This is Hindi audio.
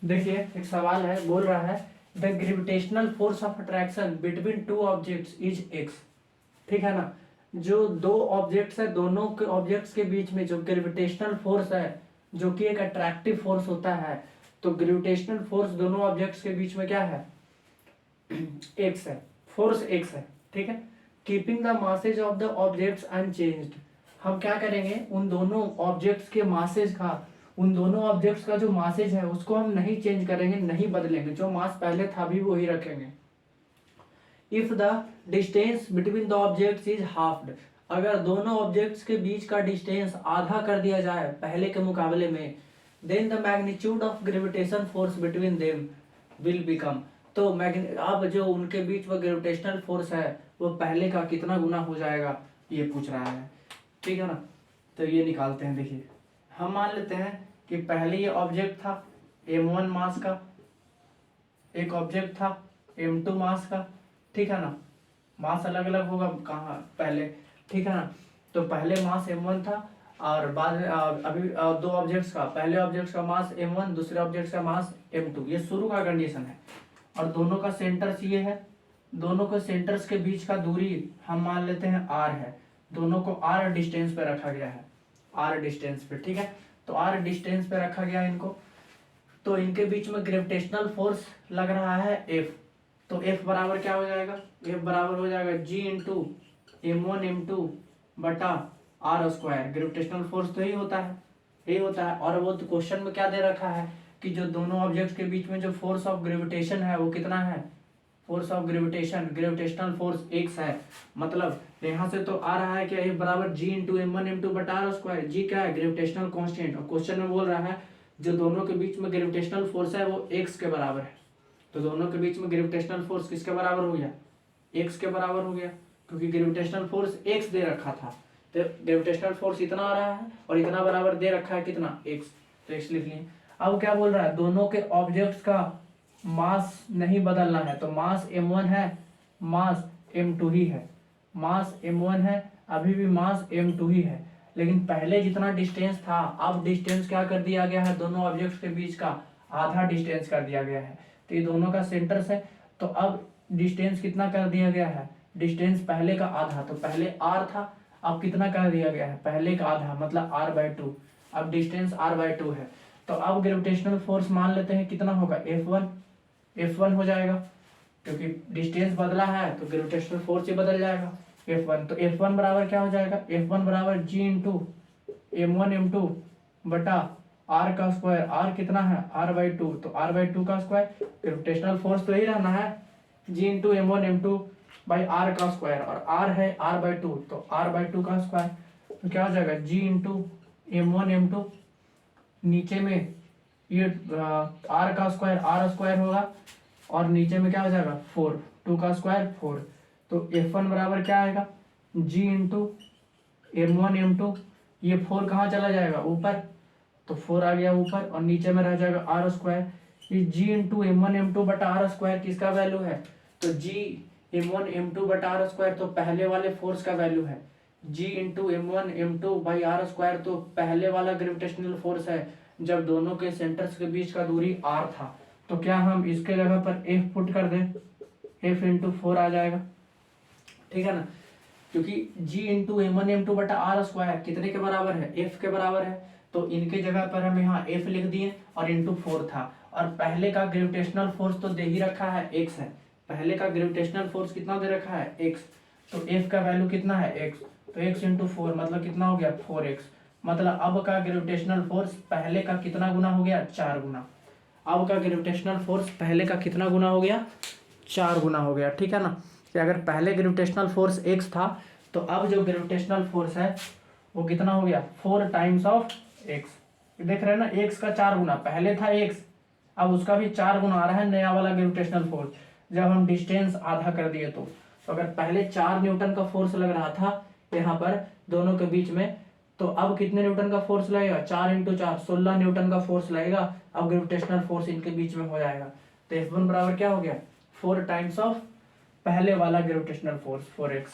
देखिए एक सवाल है, बोल रहा है the gravitational force of attraction between two objects is x. ठीक है ना। जो दो ऑब्जेक्ट्स है, दोनों के ऑब्जेक्ट्स के बीच में जो ग्रेविटेशनल फोर्स है, जो कि एक अट्रैक्टिव फोर्स होता है, तो ग्रेविटेशनल फोर्स दोनों ऑब्जेक्ट्स के बीच में क्या है? एक्स है, फोर्स एक्स है। ठीक है। Keeping the masses of the objects unchanged, हम क्या करेंगे, उन दोनों ऑब्जेक्ट्स के मासेज का, उन दोनों ऑब्जेक्ट्स का जो मासेज है उसको हम नहीं चेंज करेंगे, नहीं बदलेंगे, जो मास पहले था भी वही रखेंगे। If the distance between the objects is halved, अगर दोनों ऑब्जेक्ट्स के बीच का डिस्टेंस आधा कर दिया जाए पहले के मुकाबले में, then the magnitude of gravitation force between them will become, तो अब जो उनके बीच में ग्रेविटेशनल फोर्स है वो पहले का कितना गुना हो जाएगा, ये पूछ रहा है। ठीक है ना। तो ये निकालते हैं। देखिए हम मान लेते हैं कि पहले ये ऑब्जेक्ट था m1 मास का, एक ऑब्जेक्ट था m2 मास का। ठीक है ना। मास अलग अलग होगा कहाँ पहले। ठीक है ना। तो पहले मास m1 था और बाद में अभी दो ऑब्जेक्ट्स का, पहले ऑब्जेक्ट्स का मास m1, दूसरे ऑब्जेक्ट्स का मास m2, ये शुरू का कंडीशन है। और दोनों का सेंटर्स ये है, दोनों के सेंटर्स के बीच का दूरी हम मान लेते हैं r है, दोनों को r डिस्टेंस पे रखा गया है, r डिस्टेंस पे। ठीक है। तो r डिस्टेंस पे रखा गया इनको, तो इनके बीच में ग्रेविटेशनल फोर्स लग रहा है F। तो F बराबर क्या हो जाएगा? F बराबर हो जाएगा G इंटू m1m2 बटा r स्क्वायर। ग्रेविटेशनल फोर्स तो यही होता है, यही होता है। और वो तो क्वेश्चन में क्या दे रखा है कि जो दोनों ऑब्जेक्ट्स के बीच में जो फोर्स ऑफ ग्रेविटेशन है वो कितना है? Force of gravitation, gravitational force x है। मतलब यहाँ से तो आ रहा है कि F बराबर G इंटू m1m2 बटा r स्क्वायर। G क्या है? Gravitational constant. और क्वेश्चन में बोल रहा है जो दोनों के बीच में ग्रेविटेशनल फोर्स है वो x के बराबर है। तो दोनों के बीच में ग्रेविटेशनल फोर्स किसके बराबर हो गया? x के बराबर हो गया, क्योंकि ग्रेविटेशनल फोर्स x दे रखा था। तो ग्रेविटेशनल फोर्स इतना आ रहा है और इतना बराबर दे रखा है कितना? x। तो x लिख लिए। अब क्या बोल रहा है? दोनों के ऑब्जेक्ट्स का मास नहीं बदलना है। तो मास m1 है, मास m2 ही है, मास m1 है, अभी भी मास m2 ही है। लेकिन पहले जितना डिस्टेंस था, अब डिस्टेंस क्या कर दिया गया है? दोनों ऑब्जेक्ट्स के बीच का आधा डिस्टेंस कर दिया गया है। तो ये दोनों का सेंटर्स है, तो अब डिस्टेंस कितना कर दिया गया है? डिस्टेंस पहले का आधा। तो पहले r था, अब कितना कर दिया गया है? पहले का आधा, मतलब r/2। अब डिस्टेंस r/2 है। तो अब ग्रेविटेशनल फोर्स मान लेते हैं कितना होगा? F1 हो जाएगा, क्योंकि डिस्टेंस बदला है तो ग्रेविटेशनल फोर्स ही बदल जाएगा। F1, तो F1 बराबर क्या हो जाएगा? F1 बराबर G इंटू m1m2 बटा r का स्क्वायर। r कितना है? r/2, तो r/2 का स्क्वायर। ग्रेविटेशनल फोर्स तो ही रहना है, G into m1m2 by r का स्क्वायर, और r है r/2, तो r/2 का स्क्वायर। तो क्या हो जाएगा? G इंटू m1m2, नीचे में ये r का स्क्वायर, r स्क्वायर होगा, और नीचे में क्या हो जाएगा? 4, 2 का स्क्वायर 4। तो F1 बराबर क्या आएगा? G इंटू m1m2, ये 4 कहाँ चला जाएगा? ऊपर, तो 4 आ गया ऊपर, और नीचे में रह जाएगा r स्क्वायर। ये G इंटू m1m2 बटा r स्क्वायर किसका वैल्यू है? तो G m1m2 बटा r स्क्वायर तो पहले वाले फोर्स का वैल्यू है। G into m1m2 by r square तो पहले वाला ग्रेविटेशनल फोर्स है, जब दोनों के सेंटर्स के बीच का दूरी r था। तो क्या हम इसके जगह पर F पुट कर दें? F इंटू 4 आ जाएगा। ठीक है ना। क्योंकि G इंटू m1m2 बटा r स्क्वायर कितने के बराबर है? F के बराबर है। तो इनके जगह पर हम यहाँ F लिख दिए, और इंटू 4 था। और पहले का ग्रेविटेशनल फोर्स तो दे ही रखा है, x है। पहले का ग्रेविटेशनल फोर्स कितना दे रखा है? x। तो F का वैल्यू कितना है? x। तो x इंटू 4 मतलब कितना हो गया? 4x। मतलब अब का ग्रेविटेशनल फोर्स पहले का कितना गुना हो गया? 4 गुना। अब का ग्रेविटेशनल फोर्स पहले का कितना गुना हो गया? 4 गुना हो गया। ठीक है ना। कि अगर पहले ग्रेविटेशनल फोर्स x था, तो अब जो ग्रेविटेशनल फोर्स है वो कितना हो गया? 4 टाइम्स ऑफ x। देख रहे हैं ना, x का 4 गुना, पहले था x, अब उसका भी 4 गुना आ रहा है नया वाला ग्रेविटेशनल फोर्स, जब हम डिस्टेंस आधा कर दिए तो। अगर पहले 4 न्यूटन का फोर्स लग रहा था यहाँ पर दोनों के बीच में, तो अब कितने न्यूटन का फोर्स लगेगा? 4 इंटू 4, 16 न्यूटन का फोर्स लगेगा। अब ग्रेविटेशनल फोर्स इनके बीच में हो जाएगा। तो F1 बराबर क्या हो गया? 4 टाइम्स ऑफ पहले वाला ग्रेविटेशनल फोर्स, 4x।